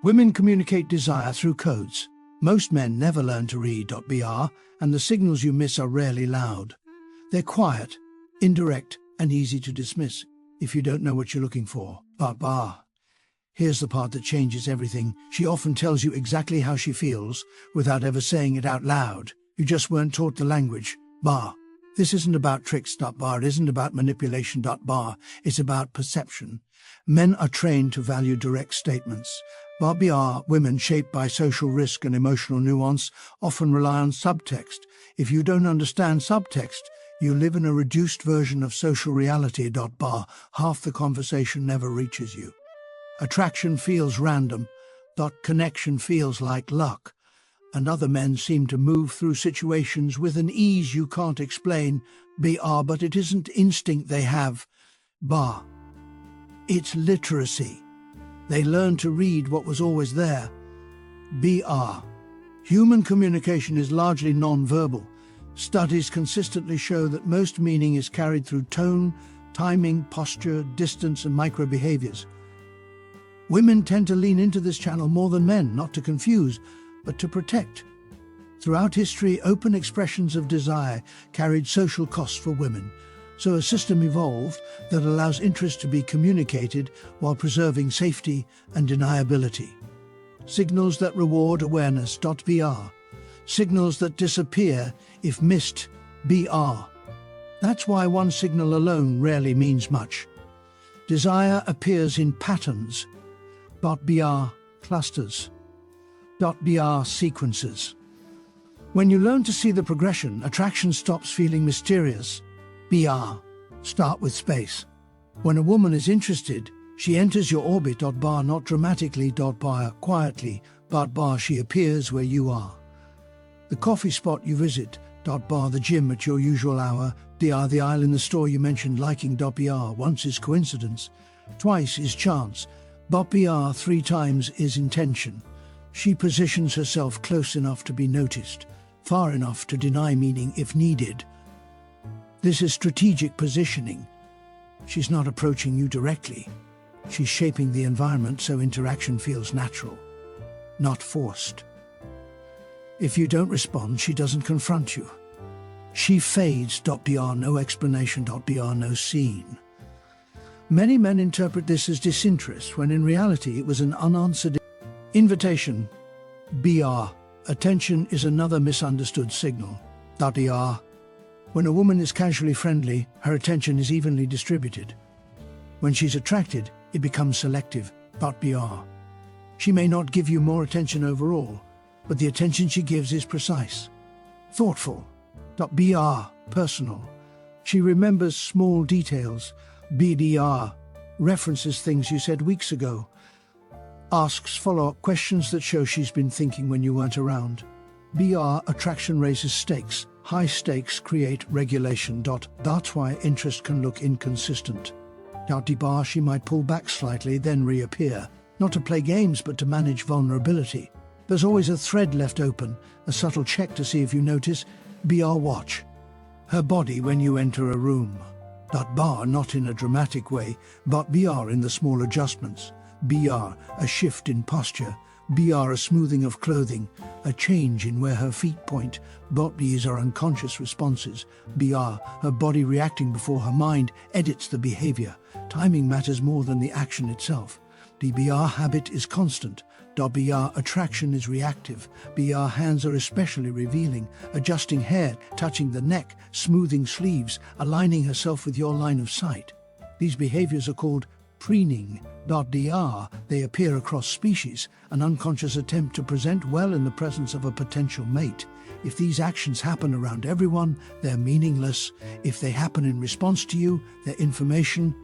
Women communicate desire through codes. Most men never learn to read .br, and the signals you miss are rarely loud. They're quiet, indirect, and easy to dismiss if you don't know what you're looking for. Bar. Here's the part that changes everything. She often tells you exactly how she feels without ever saying it out loud. You just weren't taught the language. Bar. This isn't about tricks. Bar. It isn't about manipulation. Bar. It's about perception. Men are trained to value direct statements. BR, women shaped by social risk and emotional nuance, often rely on subtext. If you don't understand subtext, you live in a reduced version of social reality. Bar. Half the conversation never reaches you. Attraction feels random. Connection feels like luck. And other men seem to move through situations with an ease you can't explain. BR, but it isn't instinct they have. Bar. It's literacy. They learn to read what was always there. BR. Human communication is largely non-verbal. Studies consistently show that most meaning is carried through tone, timing, posture, distance, and micro-behaviors. Women tend to lean into this channel more than men, not to confuse, but to protect. Throughout history, open expressions of desire carried social costs for women. So a system evolved that allows interest to be communicated while preserving safety and deniability. Signals that reward awareness. BR. Signals that disappear if missed. BR. That's why one signal alone rarely means much. Desire appears in patterns. BR. Clusters. BR. Sequences. When you learn to see the progression, attraction stops feeling mysterious. BR. Start with space. When a woman is interested, she enters your orbit. BR. Not dramatically. BR. Quietly. BR. She appears where you are. The coffee spot you visit. BR. The gym at your usual hour. BR. The aisle in the store you mentioned liking. BR. Once is coincidence. Twice is chance. BR. 3 times is intention. She positions herself close enough to be noticed, far enough to deny meaning if needed. This is strategic positioning. She's not approaching you directly. She's shaping the environment so interaction feels natural, not forced. If you don't respond, she doesn't confront you. She fades. BR. No explanation. BR. No scene. Many men interpret this as disinterest, when in reality it was an unanswered invitation. BR. Attention is another misunderstood signal. BR. When a woman is casually friendly, her attention is evenly distributed. When she's attracted, it becomes selective. BR. She may not give you more attention overall, but the attention she gives is precise. Thoughtful. BR. Personal. She remembers small details. BR. References things you said weeks ago. Asks follow-up questions that show she's been thinking when you weren't around. BR. Attraction raises stakes. High stakes create regulation. That's why interest can look inconsistent. BR. She might pull back slightly, then reappear. Not to play games, but to manage vulnerability. There's always a thread left open, a subtle check to see if you notice. BR. Watch her body when you enter a room. BR. Not in a dramatic way, but BR. In the small adjustments. BR. A shift in posture. BR. A smoothing of clothing, a change in where her feet point. These are unconscious responses. BR. Her body reacting before her mind edits the behavior. Timing matters more than the action itself. BR. Habit is constant. BR. Attraction is reactive. BR. Hands are especially revealing, adjusting hair, touching the neck, smoothing sleeves, aligning herself with your line of sight. These behaviors are called preening. DR. They appear across species, an unconscious attempt to present well in the presence of a potential mate. If these actions happen around everyone, they're meaningless. If they happen in response to you, they're information.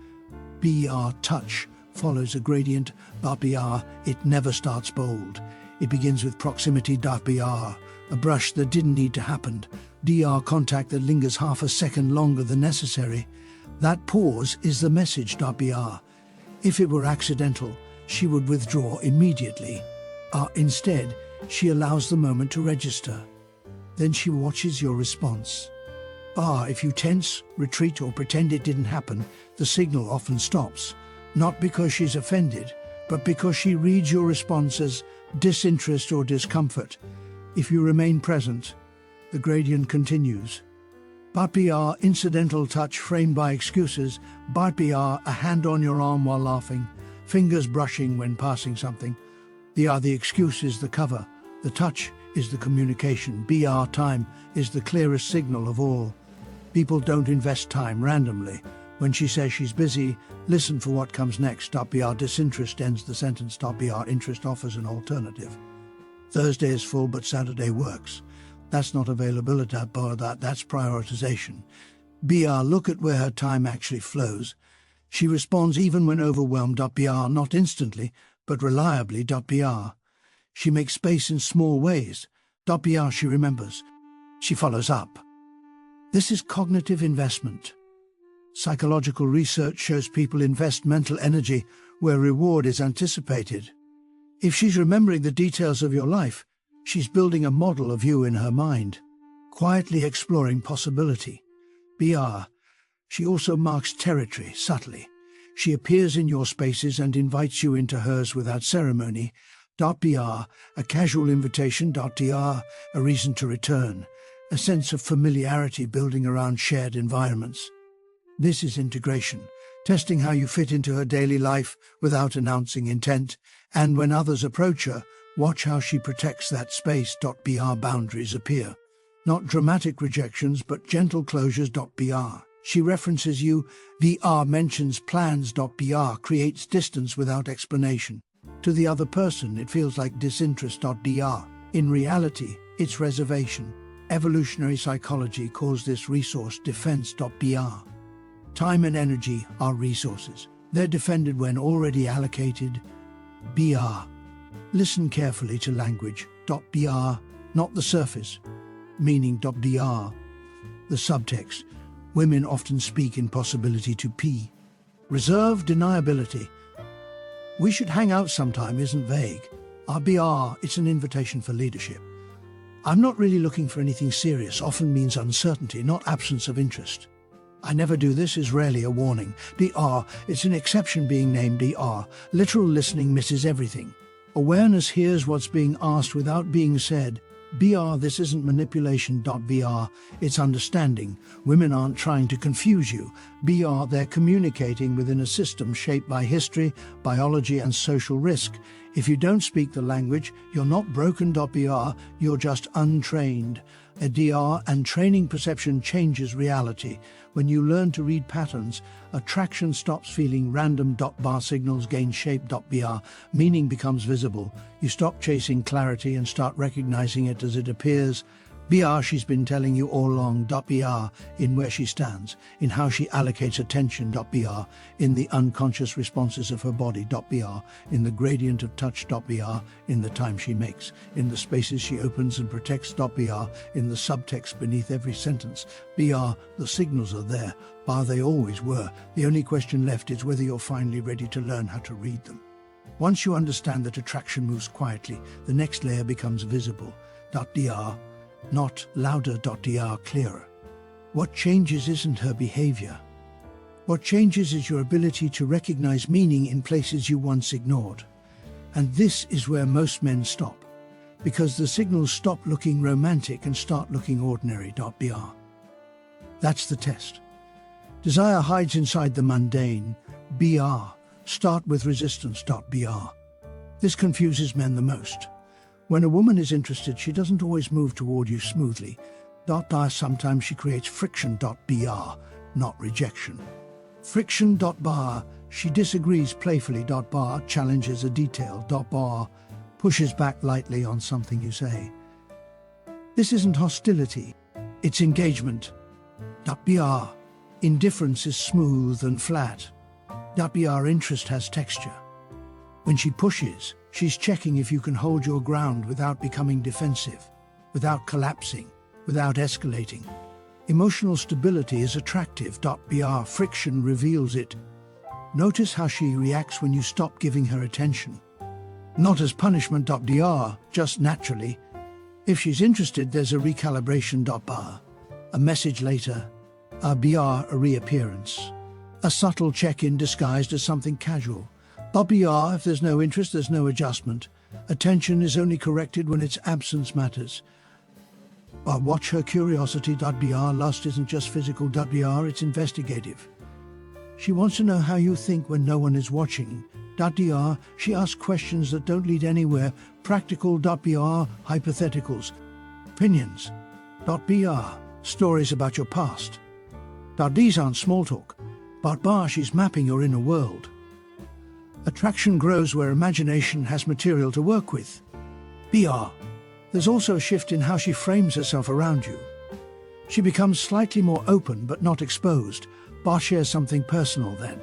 BR. Touch follows a gradient. BR. It never starts bold. It begins with proximity. BR. A brush that didn't need to happen. DR. Contact that lingers half a second longer than necessary. That pause is the message. BR. If it were accidental, she would withdraw immediately. Instead, she allows the moment to register. Then she watches your response. If you tense, retreat, or pretend it didn't happen, the signal often stops. Not because she's offended, but because she reads your response as disinterest or discomfort. If you remain present, the gradient continues. BR, incidental touch framed by excuses. BR, a hand on your arm while laughing, fingers brushing when passing something. The excuse is the cover. The touch is the communication. Time is the clearest signal of all. People don't invest time randomly. When she says she's busy, listen for what comes next. BR, disinterest ends the sentence. BR, interest offers an alternative. Thursday is full but Saturday works. That's not availability. That's prioritization. BR, look at where her time actually flows. She responds even when overwhelmed. BR, not instantly, but reliably. BR, she makes space in small ways. BR, she remembers. She follows up. This is cognitive investment. Psychological research shows people invest mental energy where reward is anticipated. If she's remembering the details of your life, she's building a model of you in her mind, quietly exploring possibility. BR, she also marks territory subtly. She appears in your spaces and invites you into hers without ceremony. BR, a casual invitation. DR, a reason to return, a sense of familiarity building around shared environments. This is integration, testing how you fit into her daily life without announcing intent, and when others approach her, watch how she protects that space. BR, boundaries appear. Not dramatic rejections, but gentle closures. BR, she references you. VR mentions plans. BR, creates distance without explanation. To the other person, it feels like disinterest. DR, in reality, it's reservation. Evolutionary psychology calls this resource defense. BR, time and energy are resources. They're defended when already allocated. BR, listen carefully to language. BR, not the surface, meaning. DR, the subtext. Women often speak in possibility to P. Reserve, deniability. We should hang out sometime isn't vague. BR, it's an invitation for leadership. I'm not really looking for anything serious often means uncertainty, not absence of interest. I never do this is rarely a warning. DR, it's an exception being named. DR, literal listening misses everything. Awareness hears what's being asked without being said. BR, this isn't manipulation. VR, it's understanding. Women aren't trying to confuse you. BR, they're communicating within a system shaped by history, biology and social risk. If you don't speak the language, you're not broken. BR, you're just untrained. A DR and training perception changes reality. When you learn to read patterns, attraction stops feeling random. Bar signals gain shape. BR, meaning becomes visible. You stop chasing clarity and start recognizing it as it appears. BR, she's been telling you all along. BR, in where she stands, in how she allocates attention. BR, in the unconscious responses of her body. BR, in the gradient of touch. BR, in the time she makes, in the spaces she opens and protects. BR, in the subtext beneath every sentence. BR, the signals are there. They always were. The only question left is whether you're finally ready to learn how to read them. Once you understand that attraction moves quietly, the next layer becomes visible. DR, not louder. DR, clearer. What changes isn't her behavior. What changes is your ability to recognize meaning in places you once ignored. And this is where most men stop, because the signals stop looking romantic and start looking ordinary. BR. That's the test. Desire hides inside the mundane. BR. Start with resistance. BR. This confuses men the most. When a woman is interested, she doesn't always move toward you smoothly. Sometimes she creates friction. BR, not rejection. Friction. BR, she disagrees playfully. BR, challenges a detail. BR, pushes back lightly on something you say. This isn't hostility, it's engagement. BR, indifference is smooth and flat. BR, interest has texture. When she pushes, she's checking if you can hold your ground without becoming defensive, without collapsing, without escalating. Emotional stability is attractive. BR, friction reveals it. Notice how she reacts when you stop giving her attention. Not as punishment. DR, just naturally. If she's interested, there's a recalibration. BR, a message later. BR, a reappearance. A subtle check-in disguised as something casual. .br, if there's no interest, there's no adjustment. Attention is only corrected when its absence matters. Watch her curiosity.br, lust isn't just physical.br, it's investigative. She wants to know how you think when no one is watching. .dr, she asks questions that don't lead anywhere. Practical.br, hypotheticals. Opinions. .br, stories about your past. These aren't small talk, but she's mapping your inner world. Attraction grows where imagination has material to work with. BR, there's also a shift in how she frames herself around you. She becomes slightly more open but not exposed. Shares something personal then.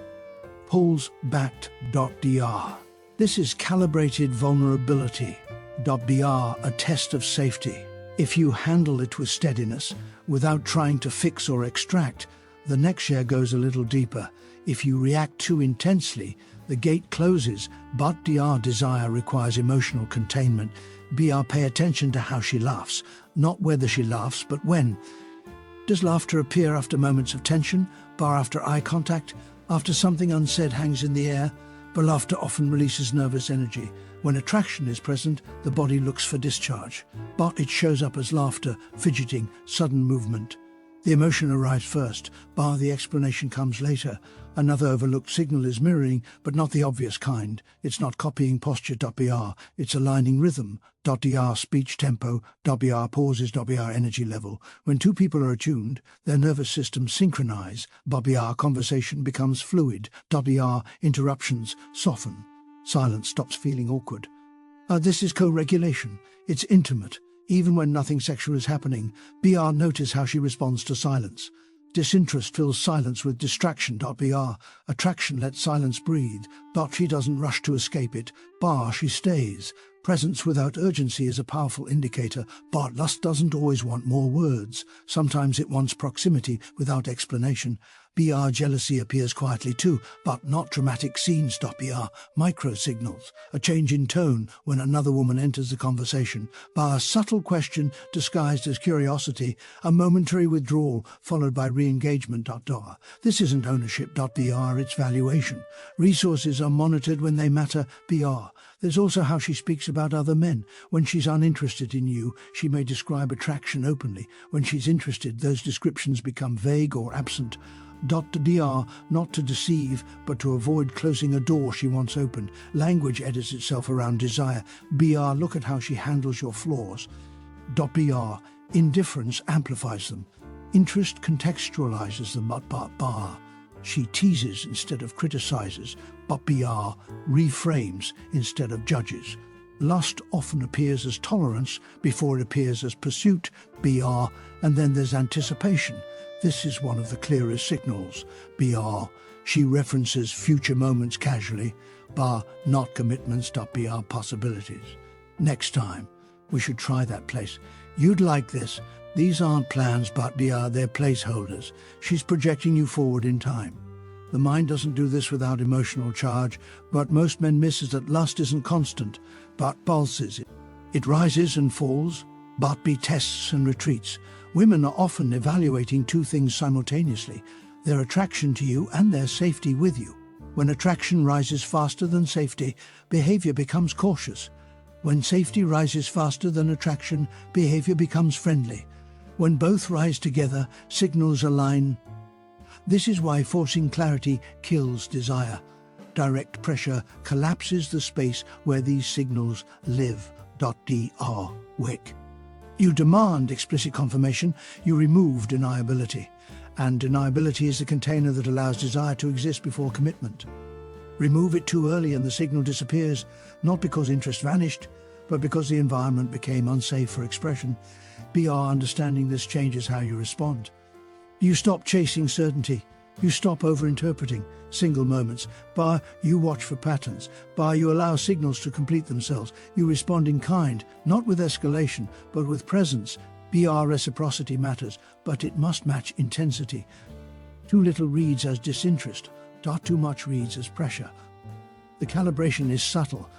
Pulls-backed.dr. This is calibrated vulnerability. .br, a test of safety. If you handle it with steadiness, without trying to fix or extract, the next share goes a little deeper. If you react too intensely, the gate closes. But .dr, desire requires emotional containment. BR, pay attention to how she laughs, not whether she laughs, but when. Does laughter appear after moments of tension, after eye contact, after something unsaid hangs in the air? Laughter often releases nervous energy. When attraction is present, the body looks for discharge. But it shows up as laughter, fidgeting, sudden movement. The emotion arrives first, the explanation comes later. Another overlooked signal is mirroring, but not the obvious kind. It's not copying posture.br, it's aligning rhythm. .dr, speech tempo. .br, pauses. .br, energy level. When two people are attuned, their nervous systems synchronize. .br, conversation becomes fluid. .br, interruptions soften. Silence stops feeling awkward. This is co-regulation. It's intimate. Even when nothing sexual is happening, BR, notice how she responds to silence. Disinterest fills silence with distraction. .br, attraction lets silence breathe. She doesn't rush to escape it. She stays. Presence without urgency is a powerful indicator. Lust doesn't always want more words. Sometimes it wants proximity without explanation. BR, jealousy appears quietly too, but not dramatic scenes. BR, micro signals, a change in tone when another woman enters the conversation. A subtle question disguised as curiosity, a momentary withdrawal followed by re-engagement. This isn't ownership. BR, it's valuation. Resources are monitored when they matter. BR, there's also how she speaks about other men. When she's uninterested in you, she may describe attraction openly. When she's interested, those descriptions become vague or absent. .dr, not to deceive, but to avoid closing a door she wants opened. Language edits itself around desire. BR, look at how she handles your flaws. .br, indifference amplifies them. Interest contextualizes them. But she teases instead of criticizes. BR, reframes instead of judges. Lust often appears as tolerance before it appears as pursuit. BR, and then there's anticipation. This is one of the clearest signals. BR, she references future moments casually, not commitments. BR, possibilities. Next time, we should try that place. You'd like this. These aren't plans, but BR, they're placeholders. She's projecting you forward in time. The mind doesn't do this without emotional charge, but most men miss is that lust isn't constant, but pulses. It rises and falls, but tests and retreats. Women are often evaluating two things simultaneously, their attraction to you and their safety with you. When attraction rises faster than safety, behavior becomes cautious. When safety rises faster than attraction, behavior becomes friendly. When both rise together, signals align. This is why forcing clarity kills desire. Direct pressure collapses the space where these signals live. .dr, wick. You demand explicit confirmation, you remove deniability. And deniability is the container that allows desire to exist before commitment. Remove it too early and the signal disappears, not because interest vanished, but because the environment became unsafe for expression. BR, understanding this changes how you respond. You stop chasing certainty. You stop over-interpreting single moments. You watch for patterns. You allow signals to complete themselves. You respond in kind, not with escalation, but with presence. BR, reciprocity matters, but it must match intensity. Too little reads as disinterest. Too much reads as pressure. The calibration is subtle.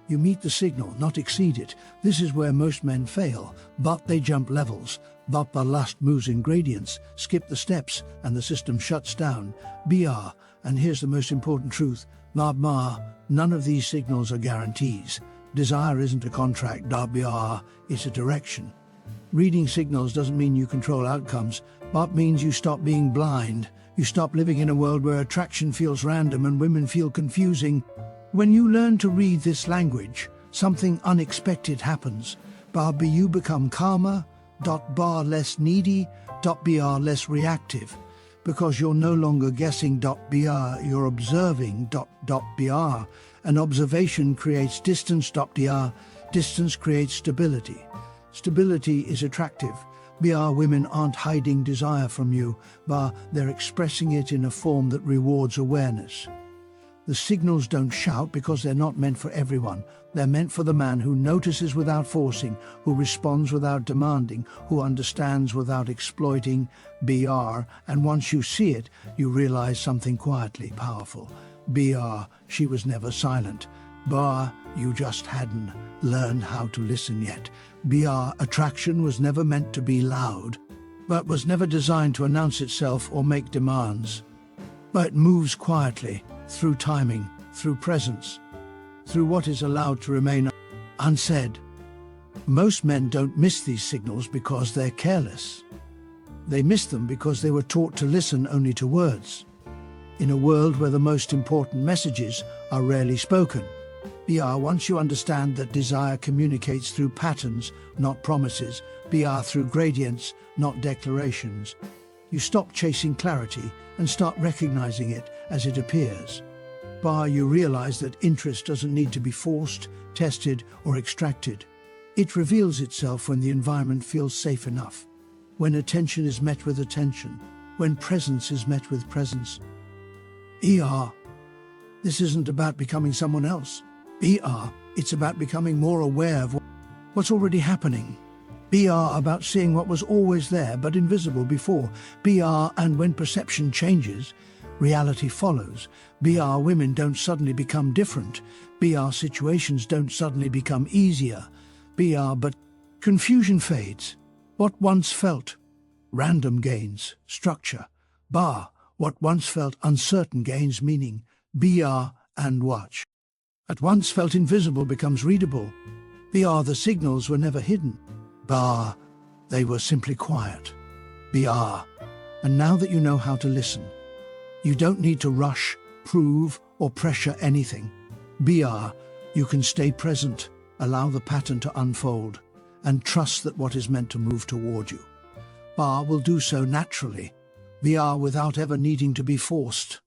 You meet the signal, not exceed it. This is where most men fail, but they jump levels. Lust moves in gradients, skip the steps, and the system shuts down. BR, and here's the most important truth, BR, none of these signals are guarantees. Desire isn't a contract. BR, it's a direction. Reading signals doesn't mean you control outcomes, but means you stop being blind. You stop living in a world where attraction feels random and women feel confusing. When you learn to read this language, something unexpected happens. You become calmer, less needy, less reactive. Because you're no longer guessing. You're observing. And observation creates distance. Distance creates stability. Stability is attractive. Women aren't hiding desire from you, they're expressing it in a form that rewards awareness. The signals don't shout because they're not meant for everyone. They're meant for the man who notices without forcing, who responds without demanding, who understands without exploiting. And once you see it, you realize something quietly powerful. She was never silent. You just hadn't learned how to listen yet. Attraction was never meant to be loud, but was never designed to announce itself or make demands. But it moves quietly, through timing, through presence, through what is allowed to remain unsaid. Most men don't miss these signals because they're careless. They miss them because they were taught to listen only to words. In a world where the most important messages are rarely spoken. Once you understand that desire communicates through patterns, not promises. Through gradients, not declarations. You stop chasing clarity and start recognizing it as it appears. You realize that interest doesn't need to be forced, tested, or extracted. It reveals itself when the environment feels safe enough, when attention is met with attention, when presence is met with presence. This isn't about becoming someone else. It's about becoming more aware of what's already happening. About seeing what was always there but invisible before. And when perception changes, reality follows. Women don't suddenly become different. Situations don't suddenly become easier. But confusion fades. What once felt random gains structure. What once felt uncertain gains meaning. And watch. What once felt invisible becomes readable. The signals were never hidden. They were simply quiet. And now that you know how to listen, you don't need to rush, prove, or pressure anything. You can stay present, allow the pattern to unfold, and trust that what is meant to move toward you will do so naturally. Without ever needing to be forced.